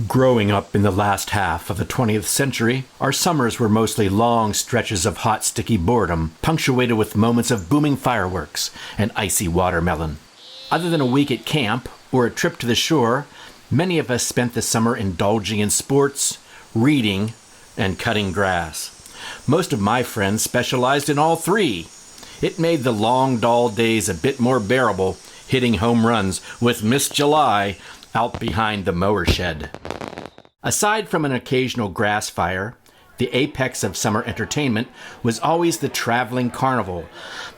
Growing up in the last half of the 20th century, our summers were mostly long stretches of hot, sticky boredom, punctuated with moments of booming fireworks and icy watermelon. Other than a week at camp or a trip to the shore, many of us spent the summer indulging in sports, reading, and cutting grass. Most of my friends specialized in all three. It made the long, dull days a bit more bearable, hitting home runs with Miss July out behind the mower shed. Aside from an occasional grass fire, the apex of summer entertainment was always the traveling carnival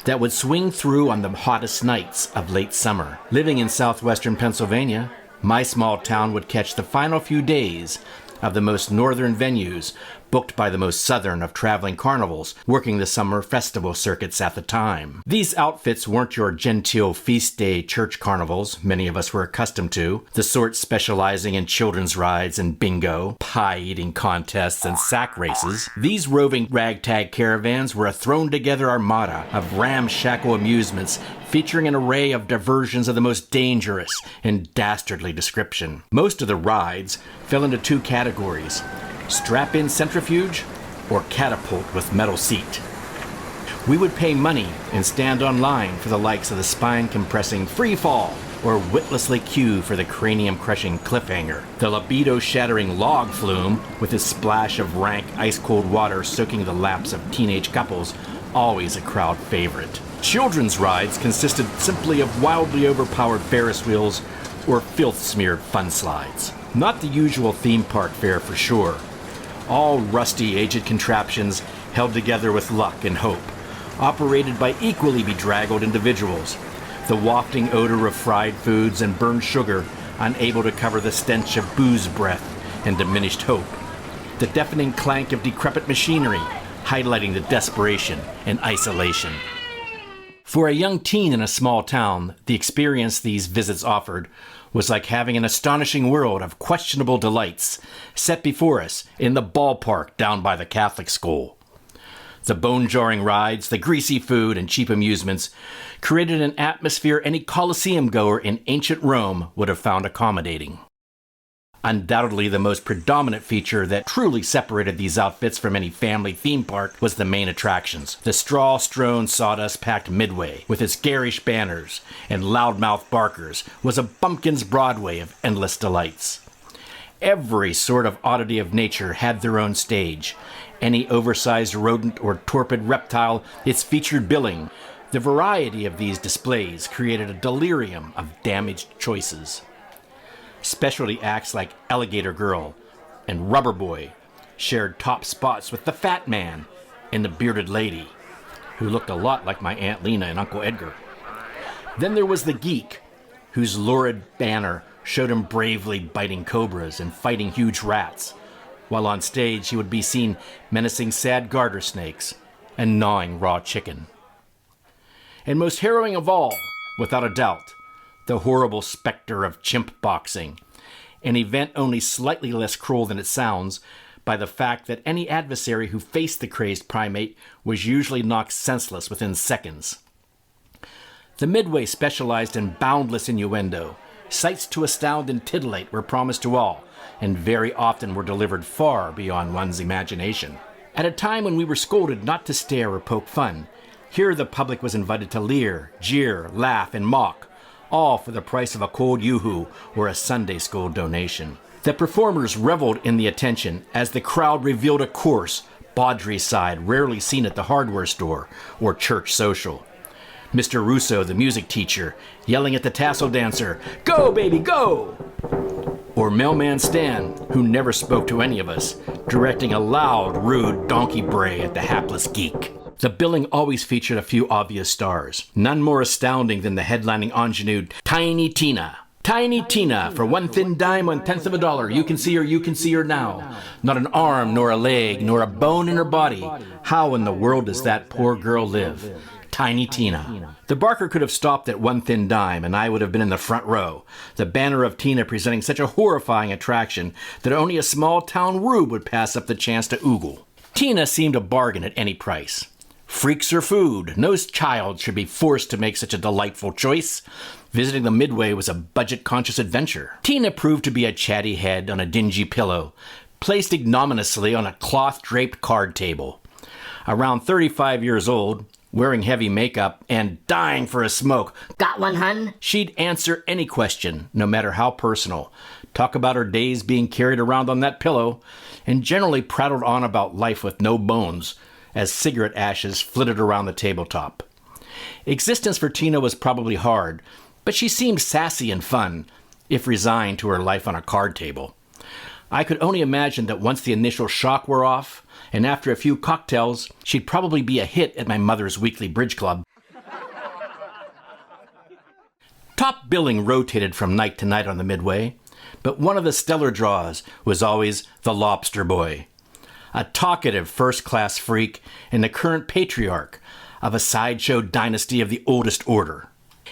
that would swing through on the hottest nights of late summer. Living in southwestern Pennsylvania, my small town would catch the final few days of the most northern venues booked by the most southern of traveling carnivals working the summer festival circuits at the time. These outfits weren't your genteel feast day church carnivals many of us were accustomed to, the sort specializing in children's rides and bingo, pie-eating contests, and sack races. These roving ragtag caravans were a thrown-together armada of ramshackle amusements featuring an array of diversions of the most dangerous and dastardly description. Most of the rides fell into two categories: strap-in centrifuge or catapult with metal seat. We would pay money and stand online for the likes of the spine-compressing free fall or witlessly queue for the cranium-crushing cliffhanger. The libido-shattering log flume with its splash of rank ice-cold water soaking the laps of teenage couples, always a crowd favorite. Children's rides consisted simply of wildly overpowered Ferris wheels or filth-smeared fun slides. Not the usual theme park fare for sure. All rusty, aged contraptions held together with luck and hope, operated by equally bedraggled individuals. The wafting odor of fried foods and burned sugar unable to cover the stench of booze breath and diminished hope. The deafening clank of decrepit machinery highlighting the desperation and isolation. For a young teen in a small town, the experience these visits offered was like having an astonishing world of questionable delights set before us in the ballpark down by the Catholic school. The bone-jarring rides, the greasy food, and cheap amusements created an atmosphere any Colosseum goer in ancient Rome would have found accommodating. Undoubtedly, the most predominant feature that truly separated these outfits from any family theme park was the main attractions. The straw-strewn, sawdust-packed Midway, with its garish banners and loudmouth barkers, was a bumpkin's Broadway of endless delights. Every sort of oddity of nature had their own stage. Any oversized rodent or torpid reptile its featured billing. The variety of these displays created a delirium of damaged choices. Specialty acts like Alligator Girl and Rubber Boy shared top spots with the Fat Man and the Bearded Lady, who looked a lot like my Aunt Lena and Uncle Edgar. Then there was the Geek, whose lurid banner showed him bravely biting cobras and fighting huge rats, while on stage he would be seen menacing sad garter snakes and gnawing raw chicken. And most harrowing of all, without a doubt, the horrible specter of chimp boxing, an event only slightly less cruel than it sounds by the fact that any adversary who faced the crazed primate was usually knocked senseless within seconds. The Midway specialized in boundless innuendo. Sights to astound and titillate were promised to all, and very often were delivered far beyond one's imagination. At a time when we were scolded not to stare or poke fun, here the public was invited to leer, jeer, laugh, and mock, all for the price of a cold yoo-hoo or a Sunday school donation. The performers reveled in the attention as the crowd revealed a coarse, bawdry side rarely seen at the hardware store or church social. Mr. Russo, the music teacher, yelling at the tassel dancer, "Go, baby, go!" Or Mailman Stan, who never spoke to any of us, directing a loud, rude donkey bray at the hapless geek. The billing always featured a few obvious stars, none more astounding than the headlining ingenue Tiny Tina. Tiny Tina, for one thin dime, 1/10 of a dollar, you can see her now. Not an arm, nor a leg, nor a bone in her body. How in the world does that poor girl live? Tiny Tina. The barker could have stopped at one thin dime, and I would have been in the front row, the banner of Tina presenting such a horrifying attraction that only a small-town rube would pass up the chance to oogle. Tina seemed a bargain at any price. Freaks or food? No child should be forced to make such a delightful choice. Visiting the Midway was a budget-conscious adventure. Tina proved to be a chatty head on a dingy pillow, placed ignominiously on a cloth-draped card table. Around 35 years old, wearing heavy makeup, and dying for a smoke. Got one, hun? She'd answer any question, no matter how personal, talk about her days being carried around on that pillow, and generally prattled on about life with no bones, as cigarette ashes flitted around the tabletop. Existence for Tina was probably hard, but she seemed sassy and fun, if resigned to her life on a card table. I could only imagine that once the initial shock wore off, and after a few cocktails, she'd probably be a hit at my mother's weekly bridge club. Top billing rotated from night to night on the Midway, but one of the stellar draws was always the Lobster Boy, a talkative first-class freak and the current patriarch of a sideshow dynasty of the oldest order.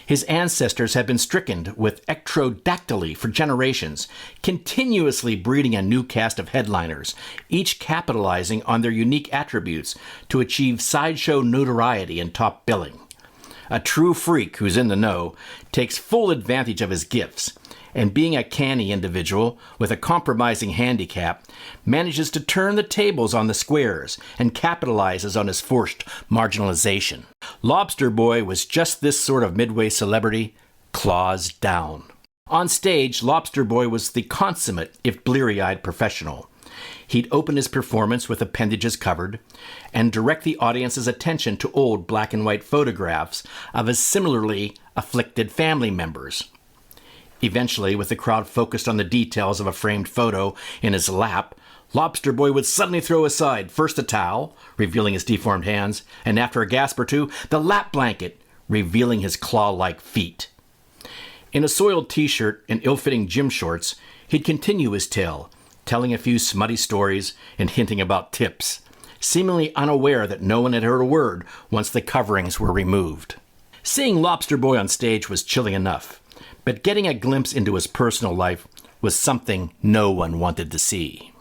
His ancestors had been stricken with ectrodactyly for generations, continuously breeding a new cast of headliners, each capitalizing on their unique attributes to achieve sideshow notoriety and top billing. A true freak who's in the know takes full advantage of his gifts, and being a canny individual with a compromising handicap, manages to turn the tables on the squares and capitalizes on his forced marginalization. Lobster Boy was just this sort of Midway celebrity, claws down. On stage, Lobster Boy was the consummate, if bleary-eyed, professional. He'd open his performance with appendages covered and direct the audience's attention to old black and white photographs of his similarly afflicted family members. Eventually, with the crowd focused on the details of a framed photo in his lap, Lobster Boy would suddenly throw aside first a towel, revealing his deformed hands, and after a gasp or two, the lap blanket, revealing his claw-like feet. In a soiled t-shirt and ill-fitting gym shorts, he'd continue his tale, telling a few smutty stories and hinting about tips, seemingly unaware that no one had heard a word once the coverings were removed. Seeing Lobster Boy on stage was chilling enough, but getting a glimpse into his personal life was something no one wanted to see.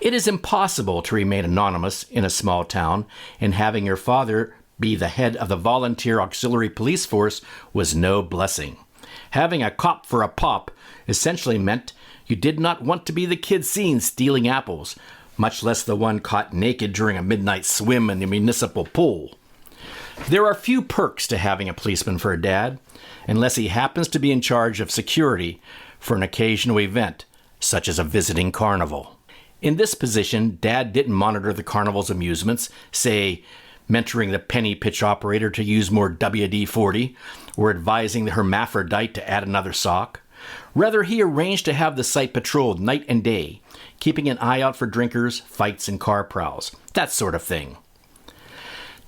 It is impossible to remain anonymous in a small town, and having your father be the head of the volunteer auxiliary police force was no blessing. Having a cop for a pop essentially meant you did not want to be the kid seen stealing apples, much less the one caught naked during a midnight swim in the municipal pool. There are few perks to having a policeman for a dad, unless he happens to be in charge of security for an occasional event, such as a visiting carnival. In this position, Dad didn't monitor the carnival's amusements, say, mentoring the penny pitch operator to use more WD-40, or advising the hermaphrodite to add another sock. Rather, he arranged to have the site patrolled night and day, keeping an eye out for drinkers, fights, and car prowls, that sort of thing.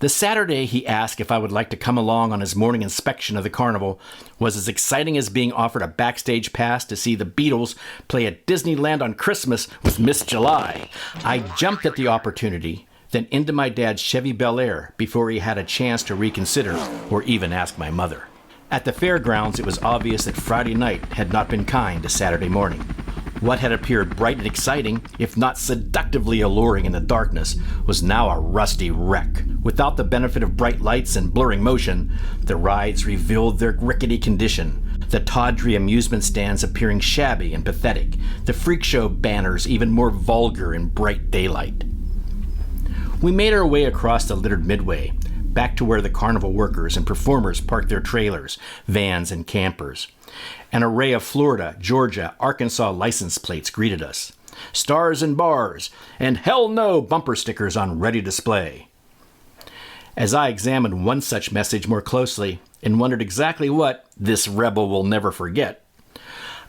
The Saturday he asked if I would like to come along on his morning inspection of the carnival was as exciting as being offered a backstage pass to see the Beatles play at Disneyland on Christmas with Miss July. I jumped at the opportunity, then into my dad's Chevy Bel Air before he had a chance to reconsider or even ask my mother. At the fairgrounds, it was obvious that Friday night had not been kind to Saturday morning. What had appeared bright and exciting, if not seductively alluring in the darkness, was now a rusty wreck. Without the benefit of bright lights and blurring motion, the rides revealed their rickety condition, the tawdry amusement stands appearing shabby and pathetic, the freak show banners even more vulgar in bright daylight. We made our way across the littered Midway, back to where the carnival workers and performers parked their trailers, vans, and campers. An array of Florida, Georgia, Arkansas license plates greeted us. Stars and bars, and hell no bumper stickers on ready display. As I examined one such message more closely and wondered exactly what this rebel will never forget,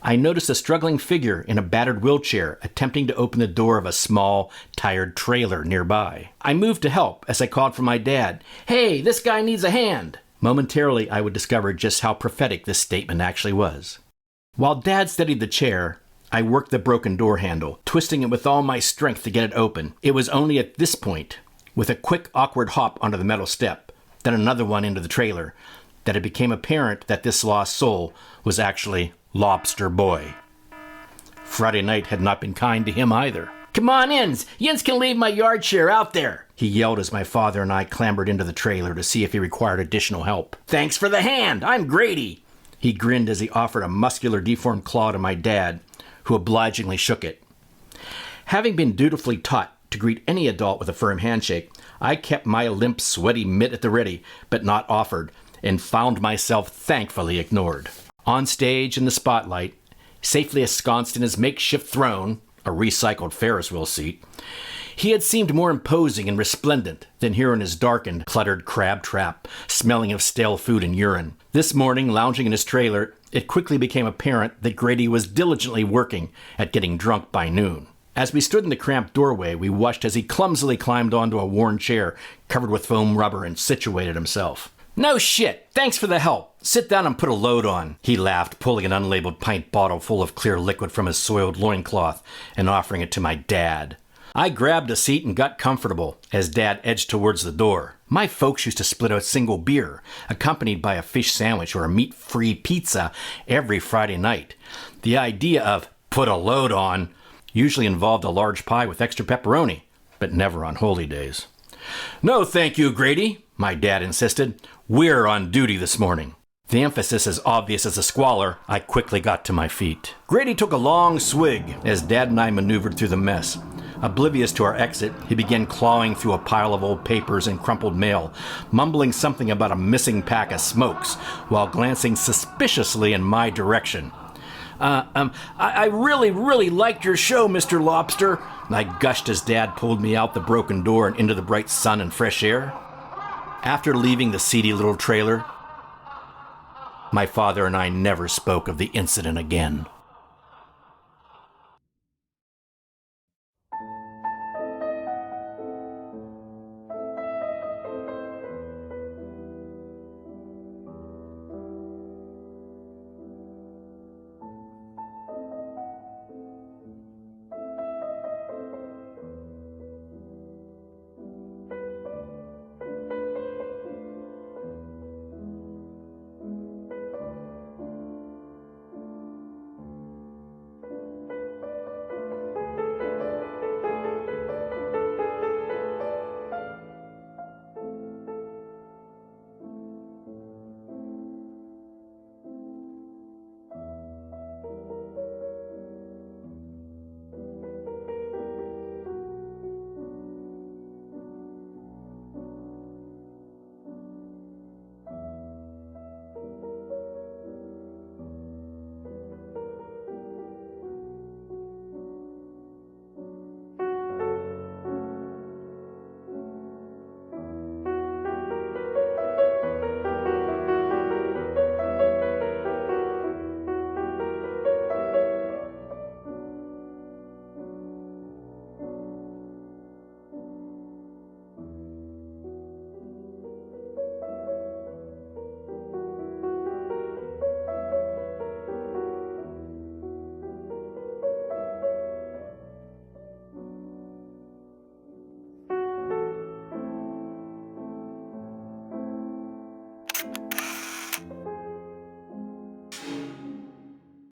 I noticed a struggling figure in a battered wheelchair attempting to open the door of a small, tired trailer nearby. I moved to help as I called for my dad. "Hey, this guy needs a hand!" Momentarily, I would discover just how prophetic this statement actually was. While Dad steadied the chair, I worked the broken door handle, twisting it with all my strength to get it open. It was only at this point, with a quick, awkward hop onto the metal step, then another one into the trailer, that it became apparent that this lost soul was actually Lobster Boy. Friday night had not been kind to him either. Come on in. Yins can leave my yard chair out there, he yelled as my father and I clambered into the trailer to see if he required additional help. Thanks for the hand. I'm Grady. He grinned as he offered a muscular, deformed claw to my dad, who obligingly shook it. Having been dutifully taught to greet any adult with a firm handshake, I kept my limp, sweaty mitt at the ready, but not offered, and found myself thankfully ignored. On stage in the spotlight, safely ensconced in his makeshift throne, a recycled Ferris wheel seat, he had seemed more imposing and resplendent than here in his darkened, cluttered crab trap, smelling of stale food and urine. This morning, lounging in his trailer, it quickly became apparent that Grady was diligently working at getting drunk by noon. As we stood in the cramped doorway, we watched as he clumsily climbed onto a worn chair covered with foam rubber and situated himself. No shit, thanks for the help. Sit down and put a load on, he laughed, pulling an unlabeled pint bottle full of clear liquid from his soiled loincloth and offering it to my dad. I grabbed a seat and got comfortable as Dad edged towards the door. My folks used to split a single beer, accompanied by a fish sandwich or a meat-free pizza every Friday night. The idea of put a load on usually involved a large pie with extra pepperoni, but never on holy days. No, thank you, Grady, my dad insisted. We're on duty this morning. The emphasis as obvious as a squalor, I quickly got to my feet. Grady took a long swig as Dad and I maneuvered through the mess. Oblivious to our exit, he began clawing through a pile of old papers and crumpled mail, mumbling something about a missing pack of smokes, while glancing suspiciously in my direction. I really liked your show, Mr. Lobster, I gushed as Dad pulled me out the broken door and into the bright sun and fresh air. After leaving the seedy little trailer, my father and I never spoke of the incident again.